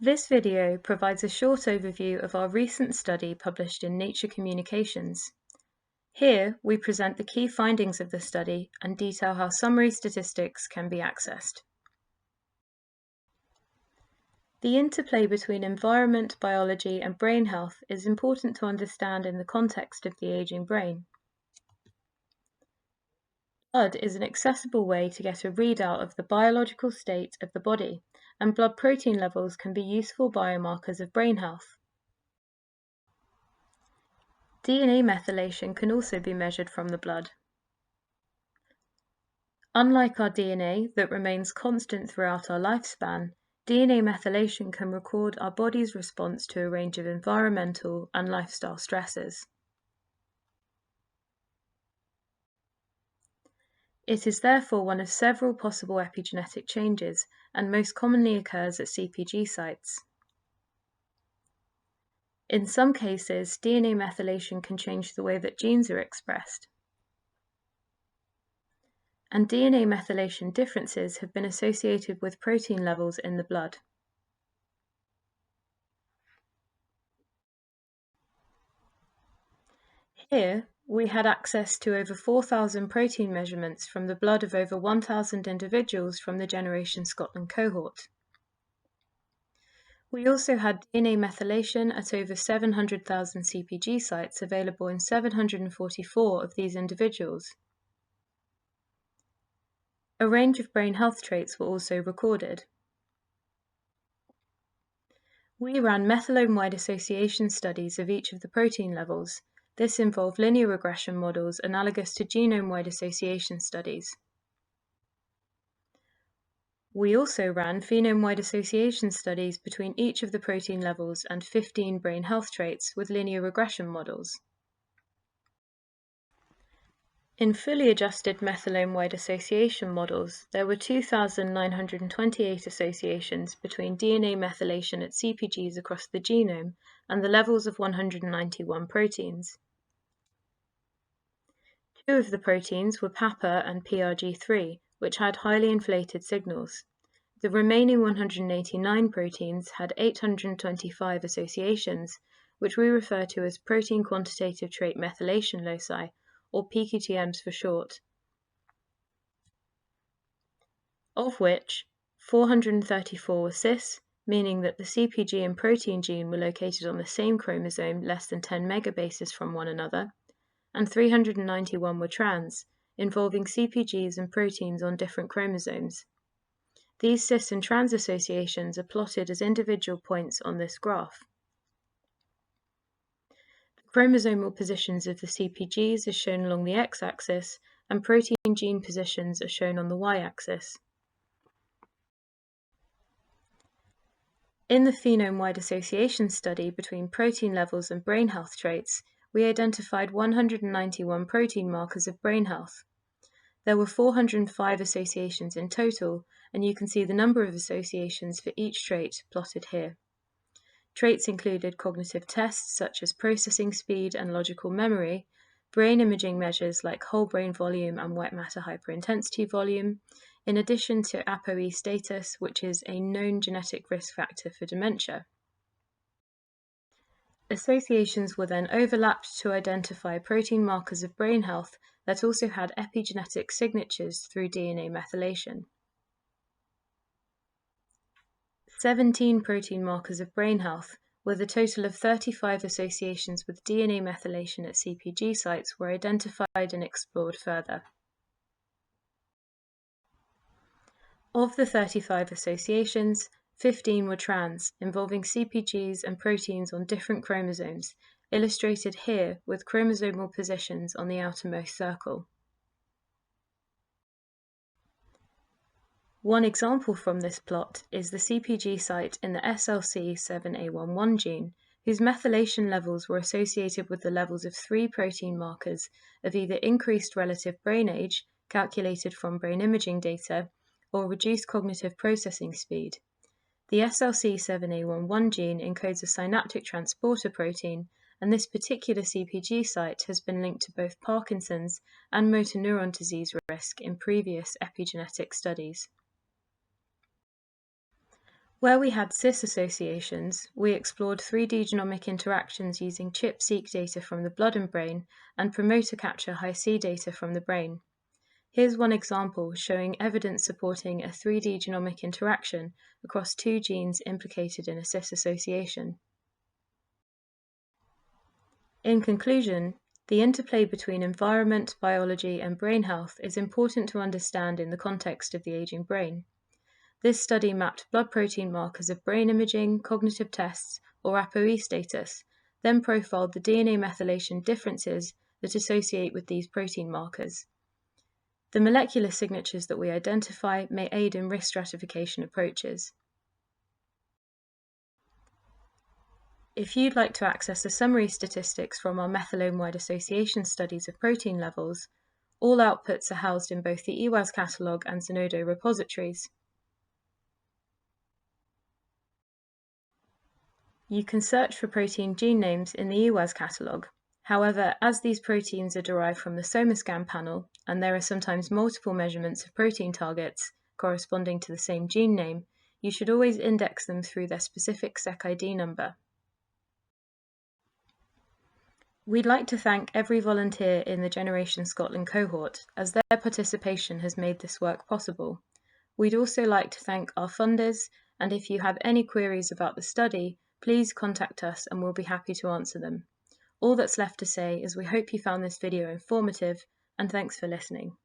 This video provides a short overview of our recent study published in Nature Communications. Here, we present the key findings of the study and detail how summary statistics can be accessed. The interplay between environment, biology, and brain health is important to understand in the context of the aging brain. Blood is an accessible way to get a readout of the biological state of the body, and blood protein levels can be useful biomarkers of brain health. DNA methylation can also be measured from the blood. Unlike our DNA that remains constant throughout our lifespan, DNA methylation can record our body's response to a range of environmental and lifestyle stresses. It is therefore one of several possible epigenetic changes and most commonly occurs at CpG sites. In some cases, DNA methylation can change the way that genes are expressed. And DNA methylation differences have been associated with protein levels in the blood. Here, we had access to over 4,000 protein measurements from the blood of over 1,000 individuals from the Generation Scotland cohort. We also had DNA methylation at over 700,000 CpG sites available in 744 of these individuals. A range of brain health traits were also recorded. We ran methylome-wide association studies of each of the protein levels. This involved linear regression models analogous to genome-wide association studies. We also ran phenome-wide association studies between each of the protein levels and 15 brain health traits with linear regression models. In fully adjusted methylome-wide association models, there were 2,928 associations between DNA methylation at CpGs across the genome and the levels of 191 proteins. Two of the proteins were PAPA and PRG3, which had highly inflated signals. The remaining 189 proteins had 825 associations, which we refer to as protein quantitative trait methylation loci, or PQTMs for short, of which 434 were cis, meaning that the CpG and protein gene were located on the same chromosome less than 10 megabases from one another, and 391 were trans, involving CpGs and proteins on different chromosomes. These cis and trans associations are plotted as individual points on this graph. The chromosomal positions of the CpGs are shown along the x-axis, and protein gene positions are shown on the y-axis. In the phenome-wide association study between protein levels and brain health traits, we identified 191 protein markers of brain health. There were 405 associations in total, and you can see the number of associations for each trait plotted here. Traits included cognitive tests such as processing speed and logical memory, brain imaging measures like whole brain volume and wet matter hyperintensity volume, in addition to ApoE status, which is a known genetic risk factor for dementia. Associations were then overlapped to identify protein markers of brain health that also had epigenetic signatures through DNA methylation. 17 protein markers of brain health, with a total of 35 associations with DNA methylation at CpG sites, were identified and explored further. Of the 35 associations, 15 were trans, involving CpGs and proteins on different chromosomes, illustrated here with chromosomal positions on the outermost circle. One example from this plot is the CpG site in the SLC7A11 gene, whose methylation levels were associated with the levels of 3 protein markers of either increased relative brain age, calculated from brain imaging data, or reduced cognitive processing speed. The SLC7A11 gene encodes a synaptic transporter protein, and this particular CpG site has been linked to both Parkinson's and motor neuron disease risk in previous epigenetic studies. Where we had cis associations, we explored 3D genomic interactions using ChIP-seq data from the blood and brain and promoter capture Hi-C data from the brain. Here's one example showing evidence supporting a 3D genomic interaction across two genes implicated in a cis association. In conclusion, the interplay between environment, biology, and brain health is important to understand in the context of the aging brain. This study mapped blood protein markers of brain imaging, cognitive tests, or ApoE status, then profiled the DNA methylation differences that associate with these protein markers. The molecular signatures that we identify may aid in risk stratification approaches. If you'd like to access the summary statistics from our methylome-wide association studies of protein levels, all outputs are housed in both the EWAS catalogue and Zenodo repositories. You can search for protein gene names in the EWAS catalogue. However, as these proteins are derived from the SomaScan panel, and there are sometimes multiple measurements of protein targets corresponding to the same gene name, you should always index them through their specific SecID number. We'd like to thank every volunteer in the Generation Scotland cohort, as their participation has made this work possible. We'd also like to thank our funders, and if you have any queries about the study, please contact us and we'll be happy to answer them. All that's left to say is we hope you found this video informative, and thanks for listening.